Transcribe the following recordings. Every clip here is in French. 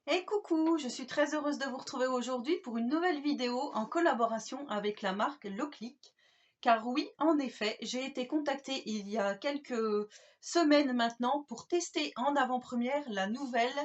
Et coucou, je suis très heureuse de vous retrouver aujourd'hui pour une nouvelle vidéo en collaboration avec la marque Loclick. Car oui, en effet, j'ai été contactée il y a quelques semaines maintenant pour tester en avant-première la nouvelle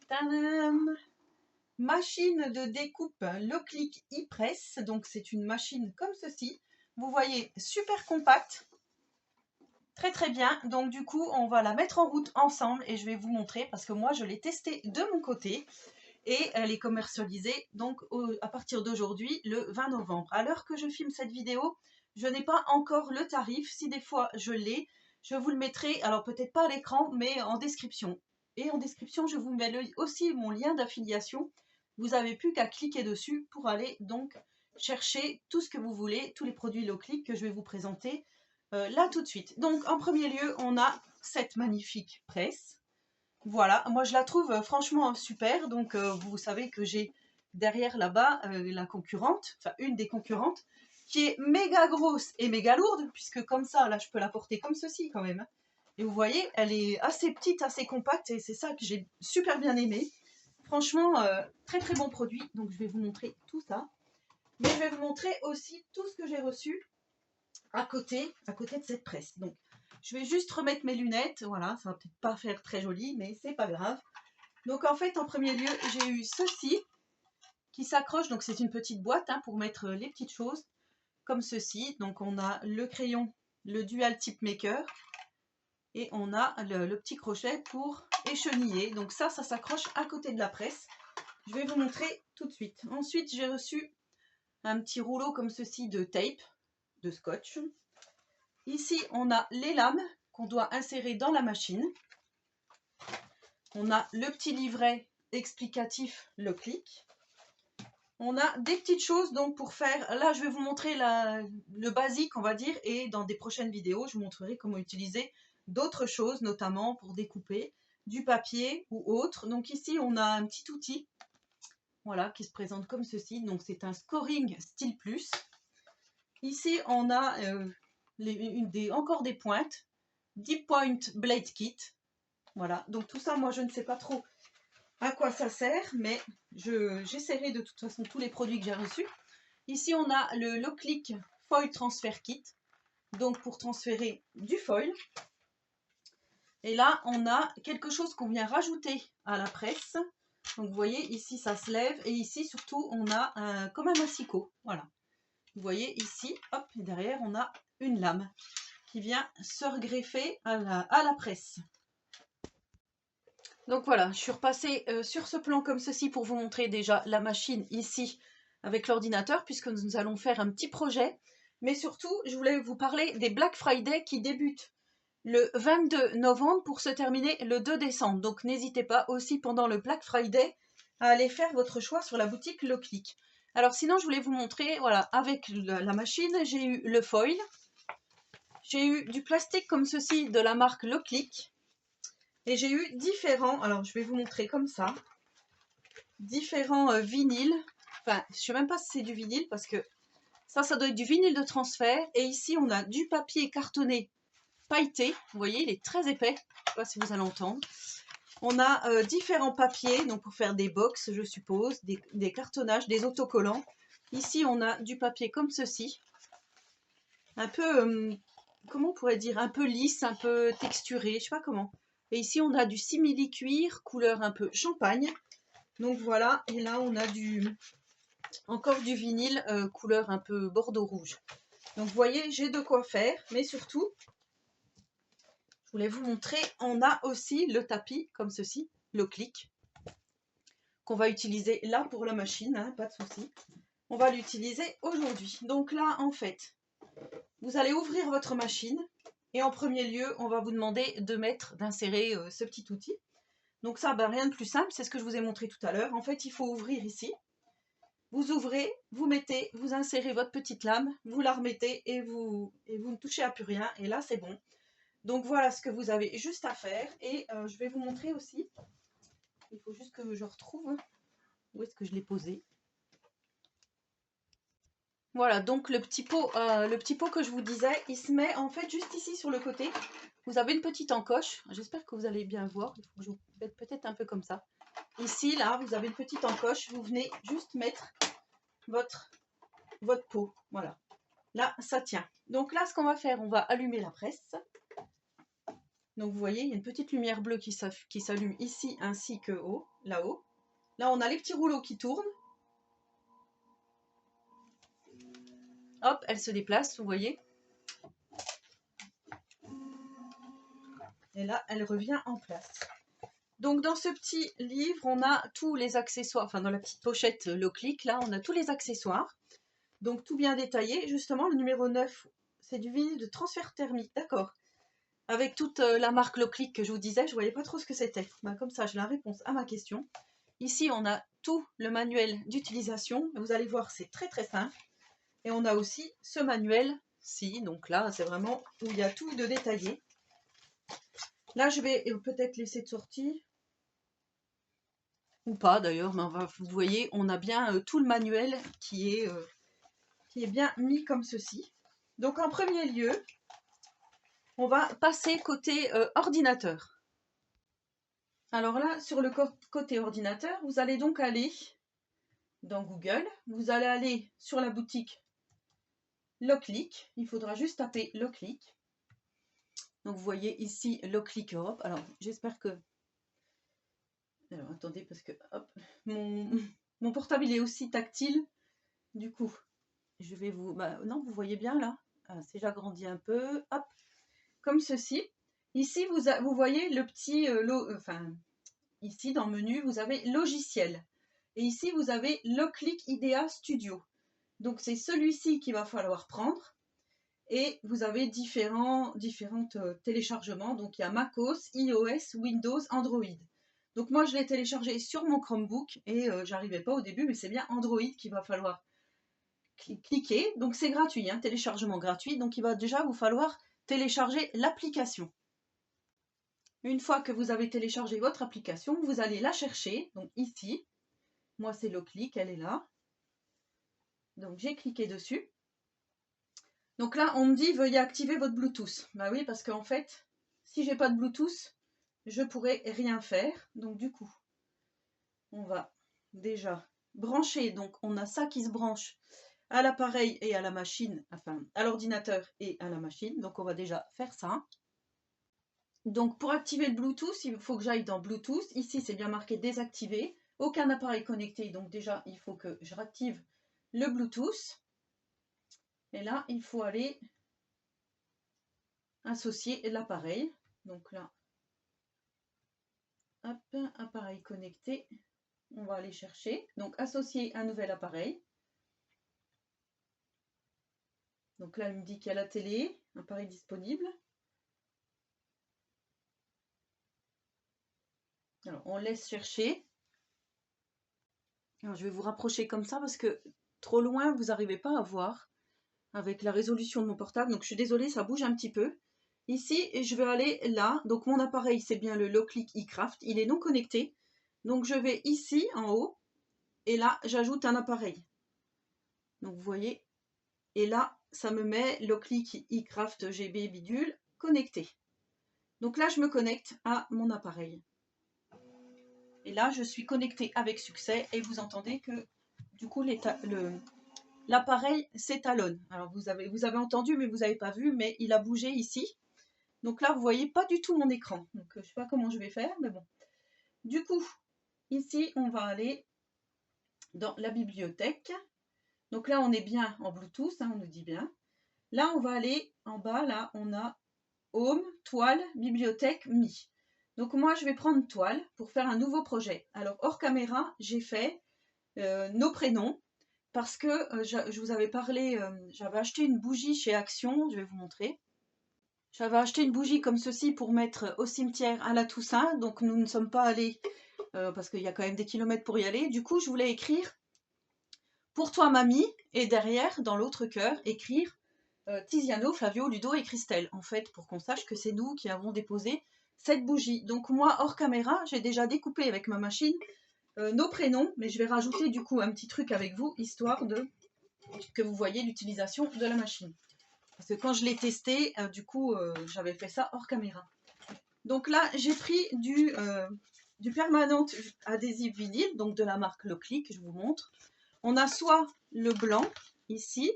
tadam, machine de découpe Loclick e-press. Donc c'est une machine comme ceci. Vous voyez, super compacte. Très très bien, donc du coup on va la mettre en route ensemble et je vais vous montrer parce que moi je l'ai testée de mon côté. Et elle est commercialisée donc à partir d'aujourd'hui, le 20 novembre. À l'heure que je filme cette vidéo, je n'ai pas encore le tarif. Si des fois je l'ai, je vous le mettrai, alors peut-être pas à l'écran, mais en description. Et en description, je vous mets aussi mon lien d'affiliation. Vous n'avez plus qu'à cliquer dessus pour aller donc chercher tout ce que vous voulez, tous les produits Loclick que je vais vous présenter là tout de suite. Donc en premier lieu, on a cette magnifique presse. Voilà, moi je la trouve franchement super. Donc vous savez que j'ai derrière là-bas la concurrente, enfin une des concurrentes, qui est méga grosse et méga lourde, puisque comme ça, là je peux la porter comme ceci quand même. Et vous voyez, elle est assez petite, assez compacte, et c'est ça que j'ai super bien aimé. Franchement, très très bon produit. Donc je vais vous montrer tout ça. Mais je vais vous montrer aussi tout ce que j'ai reçu à côté de cette presse. Donc je vais juste remettre mes lunettes. Voilà, ça va peut-être pas faire très joli, mais c'est pas grave. Donc en fait, en premier lieu, j'ai eu ceci qui s'accroche. Donc c'est une petite boîte pour mettre les petites choses, comme ceci. Donc on a le crayon, le Dual Tip Maker, et on a le petit crochet pour écheniller. Donc ça s'accroche à côté de la presse. Je vais vous montrer tout de suite. Ensuite, j'ai reçu un petit rouleau comme ceci de tape, de scotch. Ici, on a les lames qu'on doit insérer dans la machine. On a le petit livret explicatif Loclick. On a des petites choses donc pour faire. Là, je vais vous montrer le basique, on va dire, et dans des prochaines vidéos, je vous montrerai comment utiliser d'autres choses, notamment pour découper du papier ou autre. Donc ici, on a un petit outil, voilà, qui se présente comme ceci. Donc c'est un scoring style plus. Ici, on a encore des pointes, Deep Point Blade Kit. Voilà, donc tout ça, moi, je ne sais pas trop à quoi ça sert, mais j'essaierai de toute façon tous les produits que j'ai reçus. Ici, on a le Loclick Foil Transfer Kit, donc pour transférer du foil. Et là, on a quelque chose qu'on vient rajouter à la presse. Donc, vous voyez, ici, ça se lève. Et ici, surtout, on a comme un massicot. Voilà. Vous voyez, ici, hop, et derrière, on a une lame qui vient se regreffer à la presse. Donc voilà, je suis repassée sur ce plan comme ceci pour vous montrer déjà la machine ici avec l'ordinateur, puisque nous allons faire un petit projet. Mais surtout, je voulais vous parler des Black Friday qui débutent le 22 novembre pour se terminer le 2 décembre. Donc n'hésitez pas aussi pendant le Black Friday à aller faire votre choix sur la boutique Loclick. Alors sinon, je voulais vous montrer, voilà, avec la machine, j'ai eu le foil. J'ai eu du plastique comme ceci de la marque Loclick. Et j'ai eu différents, alors je vais vous montrer comme ça, différents vinyles. Enfin, je ne sais même pas si c'est du vinyle parce que ça doit être du vinyle de transfert. Et ici, on a du papier cartonné pailleté. Vous voyez, il est très épais. Je ne sais pas si vous allez entendre. On a différents papiers, donc pour faire des box, je suppose, des cartonnages, des autocollants. Ici, on a du papier comme ceci. Un peu, comment on pourrait dire, un peu lisse, un peu texturé, je ne sais pas comment. Et ici, on a du simili-cuir, couleur un peu champagne. Donc voilà, et là, on a encore du vinyle, couleur un peu bordeaux rouge. Donc vous voyez, j'ai de quoi faire, mais surtout, je voulais vous montrer, on a aussi le tapis, comme ceci, Loclick, qu'on va utiliser là pour la machine, pas de souci. On va l'utiliser aujourd'hui. Donc là, en fait, vous allez ouvrir votre machine, et en premier lieu, on va vous demander d'insérer ce petit outil. Donc ça, rien de plus simple, c'est ce que je vous ai montré tout à l'heure. En fait, il faut ouvrir ici. Vous ouvrez, vous mettez, vous insérez votre petite lame, vous la remettez et vous ne touchez à plus rien. Et là, c'est bon. Donc voilà ce que vous avez juste à faire. Et je vais vous montrer aussi. Il faut juste que je retrouve où est-ce que je l'ai posé. Voilà, donc le petit pot que je vous disais, il se met en fait juste ici sur le côté. Vous avez une petite encoche. J'espère que vous allez bien voir. Il faut que je vous mette peut-être un peu comme ça. ici, là, vous avez une petite encoche. Vous venez juste mettre votre pot. Voilà. Là, ça tient. Donc là, ce qu'on va faire, on va allumer la presse. Donc vous voyez, il y a une petite lumière bleue qui s'allume ici ainsi que là-haut. Là, on a les petits rouleaux qui tournent. Hop, elle se déplace, vous voyez. Et là, elle revient en place. Donc dans ce petit livre, on a tous les accessoires, enfin dans la petite pochette Loclick, là, on a tous les accessoires. Donc tout bien détaillé. Justement, le numéro 9, c'est du vinyle de transfert thermique, d'accord. Avec toute la marque Loclick que je vous disais, je ne voyais pas trop ce que c'était. Ben, comme ça, j'ai la réponse à ma question. Ici, on a tout le manuel d'utilisation. Vous allez voir, c'est très très simple. Et on a aussi ce manuel-ci. Donc là, c'est vraiment où il y a tout de détaillé. Là, je vais peut-être laisser de sortie. Ou pas d'ailleurs, mais vous voyez, on a bien tout le manuel qui est bien mis comme ceci. Donc en premier lieu, on va passer côté ordinateur. Alors là, sur le côté ordinateur, vous allez donc aller dans Google. Vous allez aller sur la boutique Loclick. Il faudra juste taper Loclick. Donc vous voyez ici Loclick Europe. Alors j'espère que... Alors attendez parce que hop, mon portable il est aussi tactile. Du coup, je vais vous... non, vous voyez bien là. Ah, si j'agrandis un peu, hop, comme ceci. Ici, vous voyez le petit... ici dans le menu, vous avez logiciel. Et ici, vous avez Loclick IDEA Studio. Donc c'est celui-ci qu'il va falloir prendre. Et vous avez différents téléchargements. Donc il y a macOS, iOS, Windows, Android. Donc moi je l'ai téléchargé sur mon Chromebook et j'arrivais pas au début, mais c'est bien Android qu'il va falloir cliquer. Donc c'est gratuit, hein, téléchargement gratuit. Donc il va déjà vous falloir télécharger l'application. Une fois que vous avez téléchargé votre application, vous allez la chercher. Donc ici, moi c'est Loclick, elle est là. Donc j'ai cliqué dessus. Donc là, on me dit veuillez activer votre Bluetooth. Bah oui, parce qu'en fait, si j'ai pas de Bluetooth, je pourrais rien faire. Donc du coup, on va déjà brancher. Donc on a ça qui se branche à l'appareil et à la machine, enfin à l'ordinateur et à la machine. Donc on va déjà faire ça. Donc pour activer le Bluetooth, il faut que j'aille dans Bluetooth. Ici, c'est bien marqué désactiver. Aucun appareil connecté. Donc déjà, il faut que je réactive le Bluetooth. Et là, il faut aller associer l'appareil. Donc là, hop, appareil connecté. On va aller chercher. Donc associer un nouvel appareil. Donc là, il me dit qu'il y a la télé, appareil disponible. Alors, on laisse chercher. Alors, je vais vous rapprocher comme ça parce que trop loin, vous n'arrivez pas à voir avec la résolution de mon portable. Donc, je suis désolée, ça bouge un petit peu. Ici, je vais aller là. Donc, mon appareil, c'est bien le Loclick eCraft. Il est non connecté. Donc, je vais ici, en haut. Et là, j'ajoute un appareil. Donc, vous voyez. Et là, ça me met Loclick eCraft GB bidule connecté. Donc là, je me connecte à mon appareil. Et là, je suis connectée avec succès et vous entendez que du coup, l'appareil s'étalonne. Alors, vous avez entendu, mais vous n'avez pas vu, mais il a bougé ici. Donc là, vous voyez pas du tout mon écran. Donc, je ne sais pas comment je vais faire, mais bon. Du coup, ici, on va aller dans la bibliothèque. Donc là, on est bien en Bluetooth, hein, on nous dit bien. Là, on va aller en bas, là, on a Home, Toile, Bibliothèque, Mi. Donc moi, je vais prendre Toile pour faire un nouveau projet. Alors, hors caméra, j'ai fait nos prénoms parce que je vous avais parlé, j'avais acheté une bougie chez Action, je vais vous montrer. J'avais acheté une bougie comme ceci pour mettre au cimetière à la Toussaint, donc nous ne sommes pas allés parce qu'il y a quand même des kilomètres pour y aller. Du coup, je voulais écrire pour toi mamie et derrière, dans l'autre cœur, écrire Tiziano, Flavio, Ludo et Christelle, en fait, pour qu'on sache que c'est nous qui avons déposé cette bougie. Donc moi, hors caméra, j'ai déjà découpé avec ma machine nos prénoms, mais je vais rajouter du coup un petit truc avec vous, histoire que vous voyez l'utilisation de la machine. Parce que quand je l'ai testé, du coup, j'avais fait ça hors caméra. Donc là, j'ai pris du permanent adhésif vinyle, donc de la marque Loclick, je vous montre. On a soit le blanc, ici,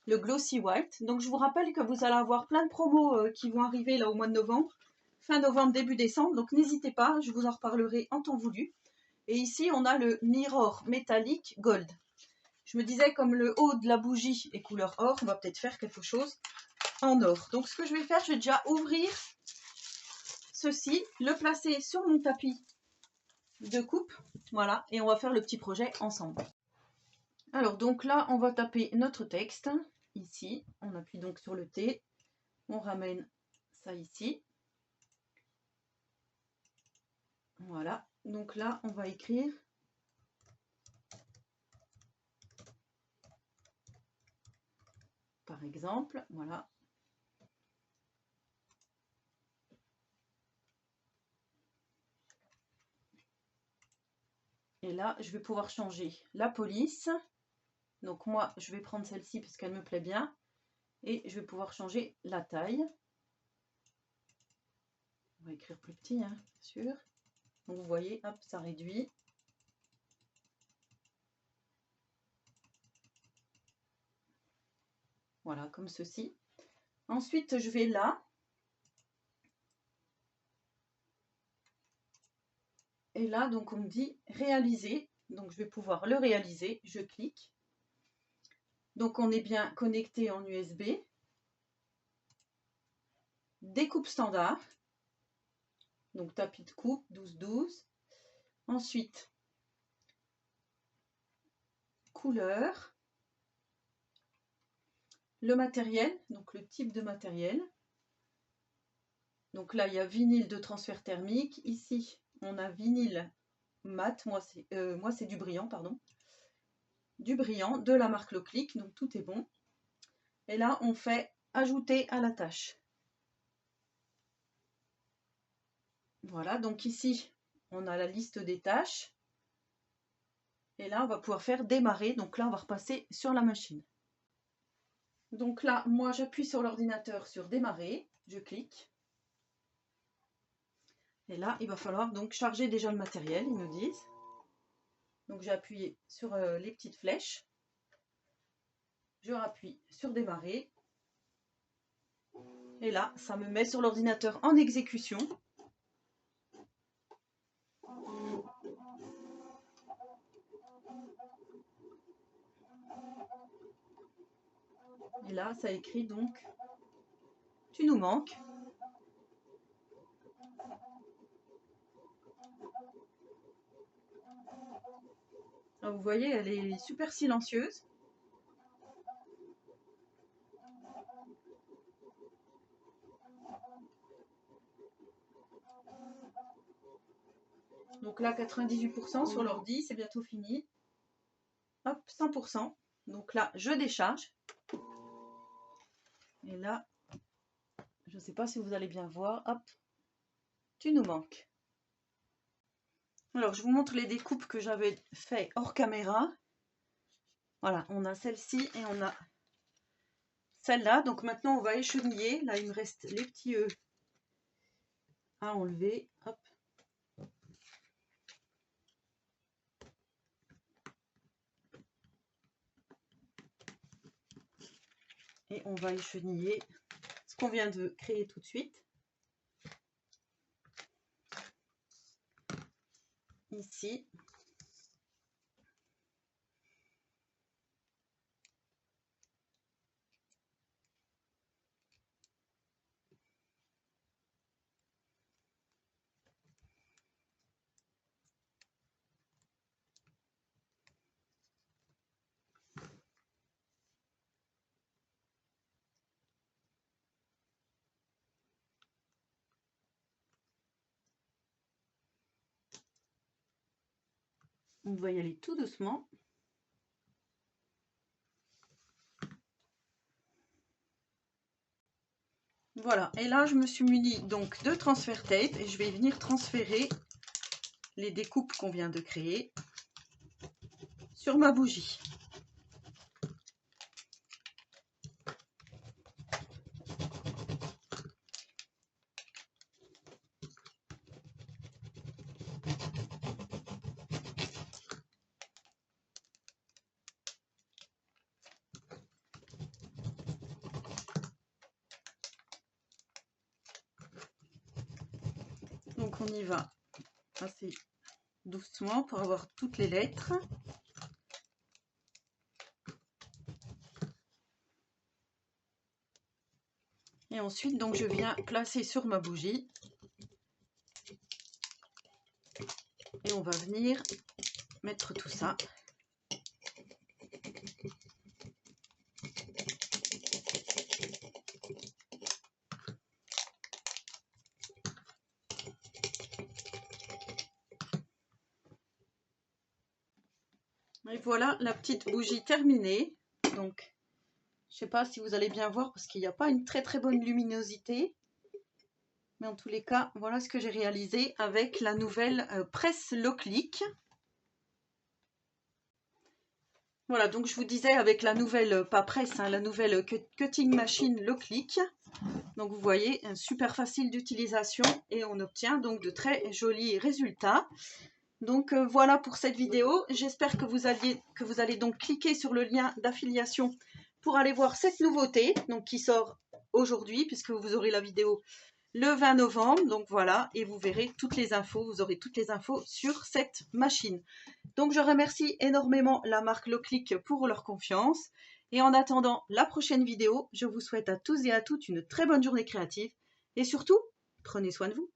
le Glossy White. Donc je vous rappelle que vous allez avoir plein de promos qui vont arriver là au mois de novembre, fin novembre, début décembre. Donc n'hésitez pas, je vous en reparlerai en temps voulu. Et ici, on a le Mirror Metallic Gold. Je me disais, comme le haut de la bougie est couleur or, on va peut-être faire quelque chose en or. Donc ce que je vais faire, je vais déjà ouvrir ceci, le placer sur mon tapis de coupe. Voilà, et on va faire le petit projet ensemble. Alors donc là, on va taper notre texte. Ici, on appuie donc sur le T. On ramène ça ici. Voilà, donc là, on va écrire par exemple, voilà. Et là, je vais pouvoir changer la police. Donc moi, je vais prendre celle-ci parce qu'elle me plaît bien. Et je vais pouvoir changer la taille. On va écrire plus petit, hein, bien sûr. Donc vous voyez, hop, ça réduit. Voilà, comme ceci. Ensuite, je vais là. Et là, donc on me dit réaliser. Donc je vais pouvoir le réaliser. Je clique. Donc on est bien connecté en USB. Découpe standard. Donc tapis de coupe 12-12. Ensuite, couleur. Le matériel, donc le type de matériel. Donc là, il y a vinyle de transfert thermique. Ici, on a vinyle mat. Moi, c'est du brillant, pardon. Du brillant de la marque Loclick. Donc tout est bon. Et là, on fait ajouter à la tâche. Voilà, donc ici, on a la liste des tâches. Et là, on va pouvoir faire démarrer. Donc là, on va repasser sur la machine. Donc là, moi, j'appuie sur l'ordinateur sur démarrer. Je clique. Et là, il va falloir donc charger déjà le matériel, ils me disent. Donc j'ai appuyé sur les petites flèches. Je rappuie sur démarrer. Et là, ça me met sur l'ordinateur en exécution. Et là, ça écrit donc « Tu nous manques ». Alors, vous voyez, elle est super silencieuse. Donc là, 98% sur l'ordi, c'est bientôt fini. Hop, 100%. Donc là, je décharge. Et là, je ne sais pas si vous allez bien voir. Hop, tu nous manques. Alors, je vous montre les découpes que j'avais fait hors caméra. Voilà, on a celle-ci et on a celle-là. Donc maintenant, on va écheniller. Là, il me reste les petits E à enlever. Hop. Et on va écheniller ce qu'on vient de créer tout de suite. Ici. On va y aller tout doucement. Voilà, et là je me suis munie donc de transfert tape et je vais venir transférer les découpes qu'on vient de créer sur ma bougie. Donc on y va assez doucement pour avoir toutes les lettres. Et ensuite, donc, je viens placer sur ma bougie. Et on va venir mettre tout ça. Et voilà la petite bougie terminée. Donc, je ne sais pas si vous allez bien voir parce qu'il n'y a pas une très bonne luminosité. Mais en tous les cas, voilà ce que j'ai réalisé avec la nouvelle presse Loclick. Voilà, donc je vous disais avec la nouvelle, pas presse, hein, la nouvelle cutting machine Loclick. Donc vous voyez, super facile d'utilisation et on obtient donc de très jolis résultats. Donc voilà pour cette vidéo. J'espère que vous allez donc cliquer sur le lien d'affiliation pour aller voir cette nouveauté donc qui sort aujourd'hui puisque vous aurez la vidéo le 20 novembre. Donc voilà, et vous verrez toutes les infos, vous aurez toutes les infos sur cette machine. Donc je remercie énormément la marque Loclick pour leur confiance. Et en attendant la prochaine vidéo, je vous souhaite à tous et à toutes une très bonne journée créative. Et surtout, prenez soin de vous.